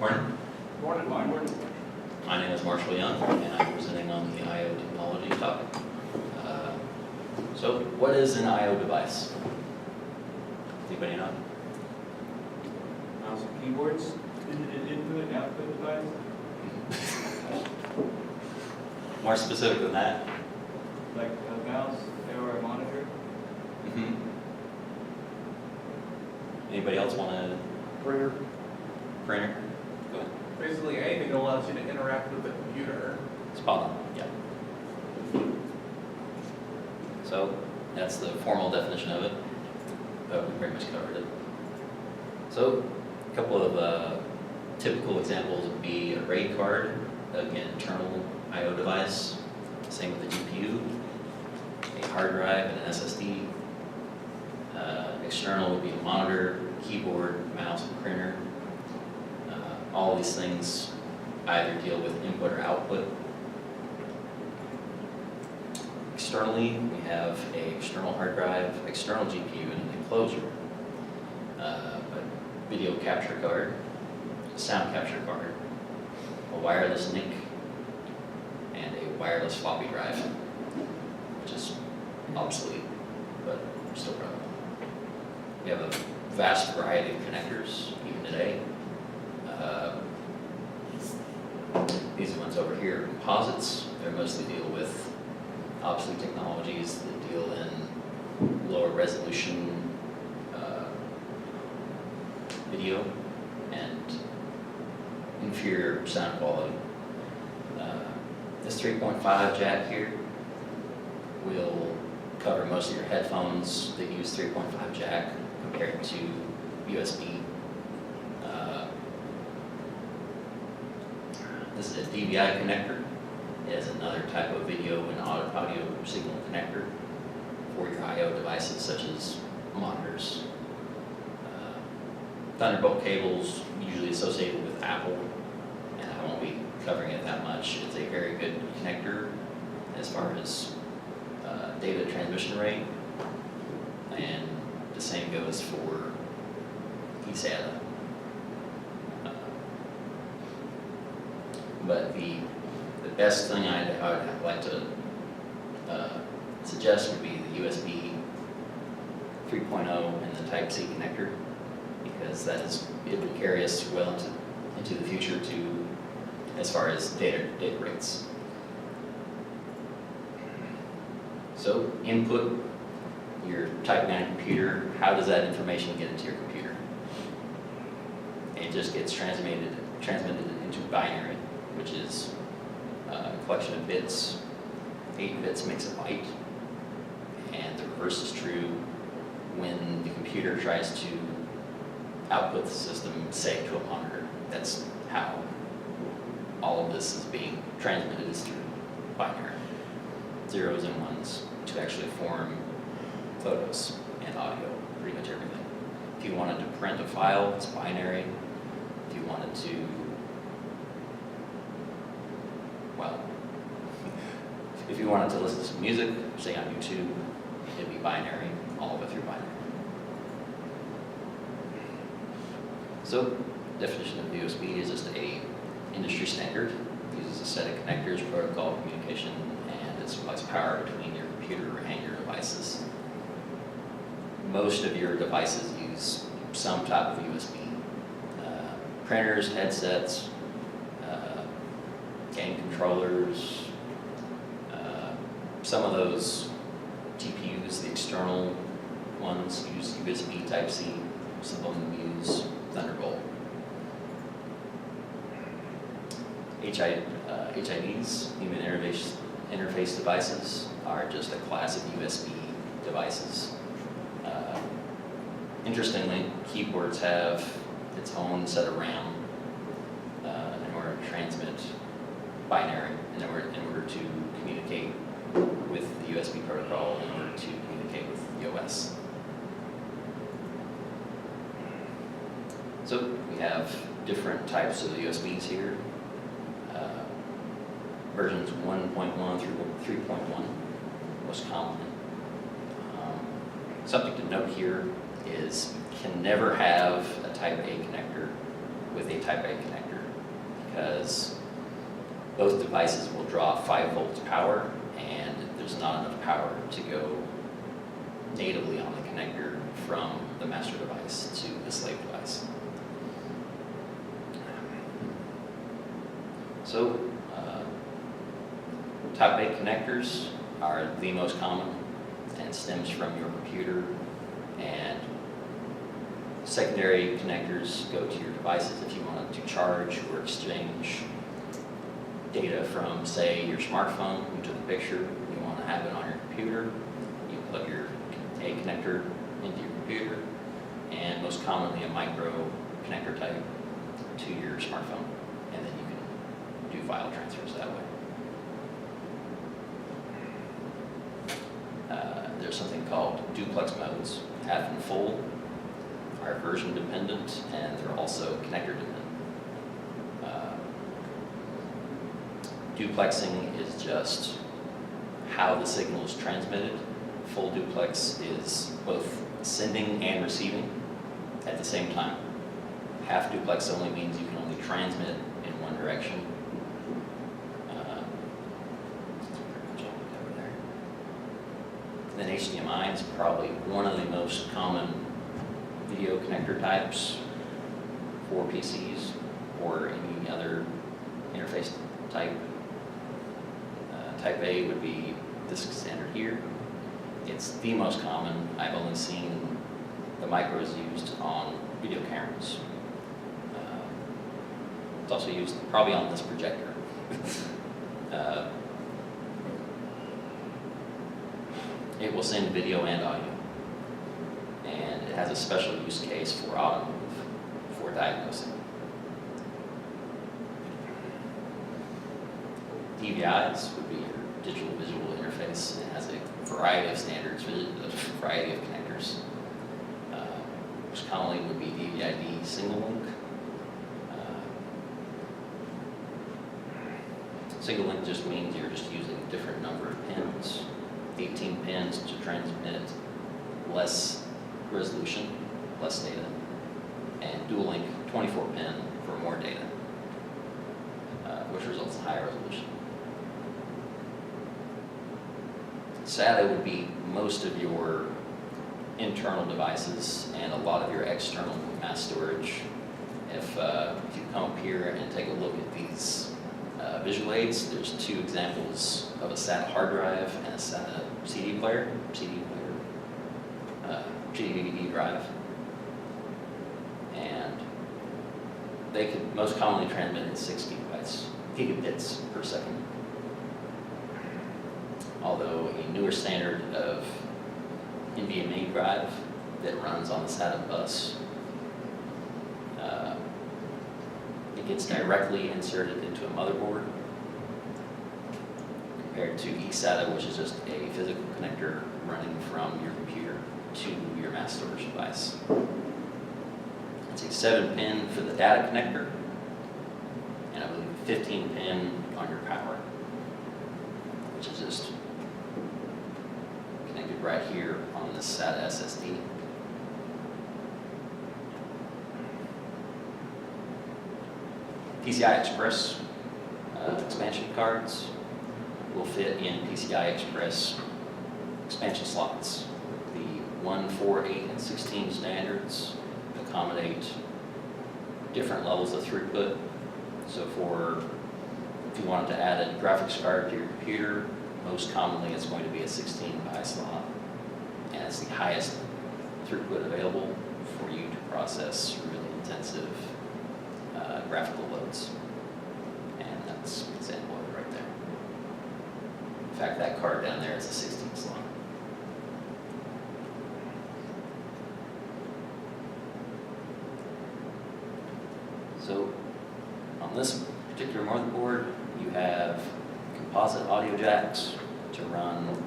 Morning. Morning, Mike. My name is Marshall Young, and I'm presenting on the I/O technology topic. So, what is an I/O device? Anybody know? Mouse and keyboards, is it an input and output device? More specific than that. Like a mouse or a monitor? Anybody else want to? Printer. Printer? Go ahead. Basically anything that allows you to interact with the computer. Spot on. Yeah. So that's the formal definition of it, but we pretty much covered it. So a couple of typical examples would be a RAID card, again, internal I/O device. Same with the GPU, a hard drive, and an SSD. External would be a monitor, keyboard, mouse, and printer. All these things either deal with input or output. Externally, we have an external hard drive, external GPU, and an enclosure, a video capture card, a sound capture card, a wireless NIC, and a wireless floppy drive, which is obsolete, but still relevant. We have a vast variety of connectors, even today. These ones over here, composites, they mostly deal with obsolete technologies that deal in lower resolution video and inferior sound quality. This 3.5 jack here will cover most of your headphones that use 3.5 jack compared to USB. This is a DVI connector. It is another type of video and audio signal connector for your I/O devices such as monitors. Thunderbolt cables, usually associated with Apple, and I won't be covering it that much. It's a very good connector as far as data transmission rate, and the same goes for eSATA. But the best thing I'd like to suggest would be the USB 3.0 and the Type-C connector, because it would carry us well into the future as far as data rates. So input, your typing on a computer, how does that information get into your computer? It just gets transmitted into binary, which is a collection of bits. 8 bits makes a byte, and the reverse is true when the computer tries to output the system, say, to a monitor. That's how all of this is being transmitted, is through binary, zeros and ones, to actually form photos and audio, pretty much everything. If you wanted to print a file, it's binary. If you wanted to, well, if you wanted to listen to some music, say on YouTube, it'd be binary, all of it through binary. So, definition of USB is just a industry standard. It uses a set of connectors, protocol, communication, and it supplies power between your computer and your devices. Most of your devices use some type of USB. Printers, headsets, game controllers, some of those GPUs, the external ones, use USB Type-C, some of them use Thunderbolt. HIDs, human interface devices, are just a class of USB devices. Interestingly, keyboards have its own set of RAM in order to transmit binary, in order to communicate with the USB protocol, in order to communicate with the OS. So we have different types of USBs here. Versions 1.1 through 3.1, most common. Something to note here is you can never have a Type A connector with a Type A connector, because both devices will draw 5 volts power, and there's not enough power to go natively on the connector from the master device to the slave device. So, Type A connectors are the most common and stems from your computer, and secondary connectors go to your devices if you wanted to charge or exchange data from, say, your smartphone. You took a picture, you want to have it on your computer, you plug your A connector into your computer, and most commonly a micro connector type to your smartphone, and then you can do file transfers that way. There's something called duplex modes. Half and full are version dependent, and they're also connector dependent. Duplexing is just how the signal is transmitted. Full duplex is both sending and receiving at the same time. Half duplex only means you can only transmit in one direction. Then HDMI is probably one of the most common video connector types for PCs or any other interface type. Type A would be this standard here. It's the most common. I've only seen the micros used on video cameras. It's also used probably on this projector. It will send video and audio, and it has a special use case for automotive for diagnosing. DVIs would be your digital visual interface. It has a variety of standards, a variety of connectors. Most commonly would be DVI-D single link. Single link just means you're just using a different number of pins. 18 pins to transmit less resolution, less data, and dual link 24 pin for more data, which results in higher resolution. SATA would be most of your internal devices and a lot of your external mass storage. If you come up here and take a look at these visual aids, there's 2 examples of a SATA hard drive and a SATA CD player, DVD drive. And they could most commonly transmit at 6 gigabits per second. Although a newer standard of NVMe drive that runs on the SATA bus, it gets directly inserted into a motherboard, compared to eSATA, which is just a physical connector running from your computer to your mass storage device. It's a 7-pin for the data connector, and I believe 15-pin on your power, which is just connected right here on this SATA SSD. PCI Express expansion cards will fit in PCI Express expansion slots. The 1, 4, 8, and 16 standards accommodate different levels of throughput. So if you wanted to add a graphics card to your computer, most commonly it's going to be a 16 by slot. And it's the highest throughput available for you to process really intensive graphical loads. And that's an example of it right there. In fact, that card down there is a 16 slot. So on this particular motherboard, you have composite audio jacks to run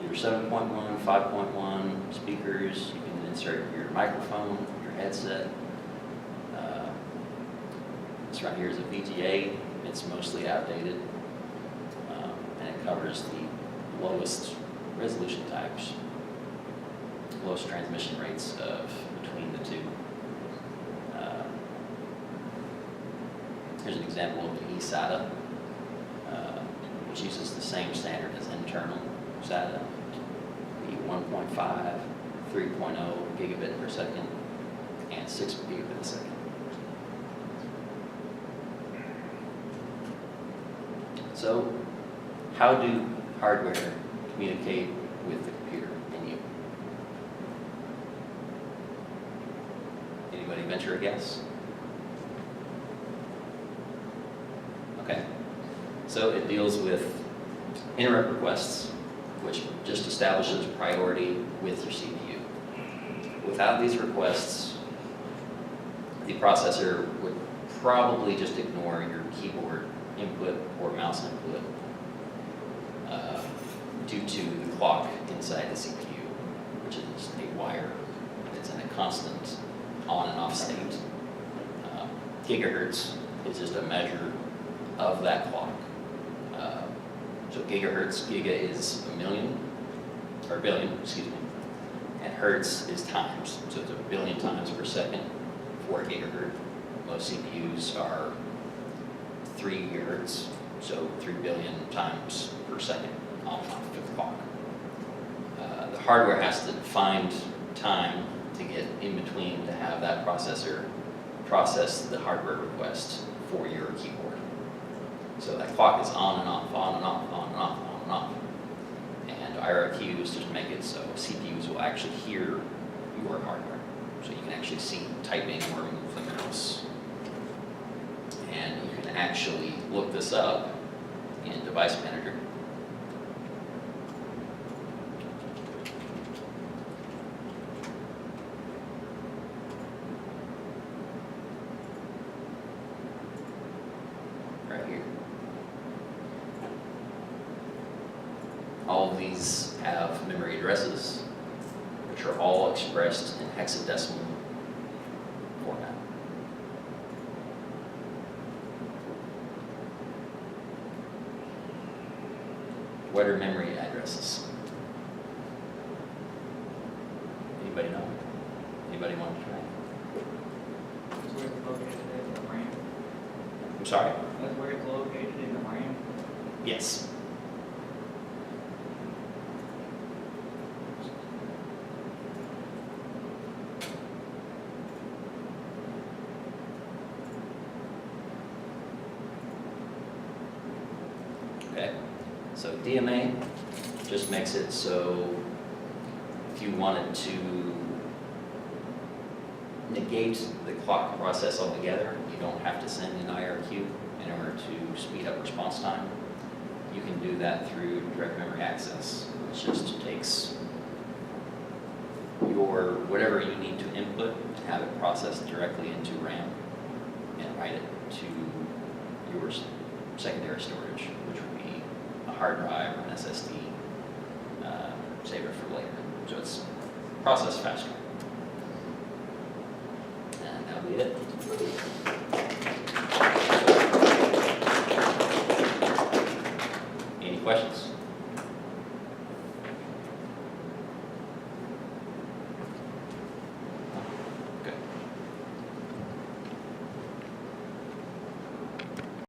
your 7.1, 5.1 speakers. You can insert your microphone, your headset. This right here is a VGA. It's mostly outdated, and it covers the lowest resolution types, lowest transmission rates of between the two. Here's an example of the eSATA, which uses the same standard as internal SATA. The 1.5, 3.0 gigabit per second, and 6 gigabit a second. So, how do hardware communicate with the computer and you? Anybody venture a guess? Okay. So it deals with interrupt requests, which just establishes priority with your CPU. Without these requests, the processor would probably just ignore your keyboard input or mouse input due to the clock inside the CPU, which is a wire. It's in a constant on and off state. Gigahertz is just a measure of that clock. So gigahertz, giga is a million, or billion, excuse me, and hertz is times. So it's a billion times per second for a gigahertz. Most CPUs are 3 gigahertz, so 3 billion times per second on and off the clock. The hardware has to find time to get in between to have that processor process the hardware request for your keyboard. So that clock is on and off, on and off, on and off, on and off. And IRQs just make it so CPUs will actually hear your hardware. So you can actually see typing or move the mouse. And you can actually look this up in Device Manager. Right here. All of these have memory addresses, which are all expressed in hexadecimal format. What are memory addresses? Anybody know? Anybody want to try? That's where it's located in the RAM. I'm sorry? That's where it's located in the RAM. Yes. Okay, so DMA just makes it so if you wanted to negate the clock process altogether, you don't have to send an IRQ in order to speed up response time. You can do that through direct memory access, which just takes your whatever you need to input and have it processed directly into RAM and write it to your secondary storage, which would be a hard drive or an SSD, save it for later. So it's processed faster. And that'll be it. Any questions?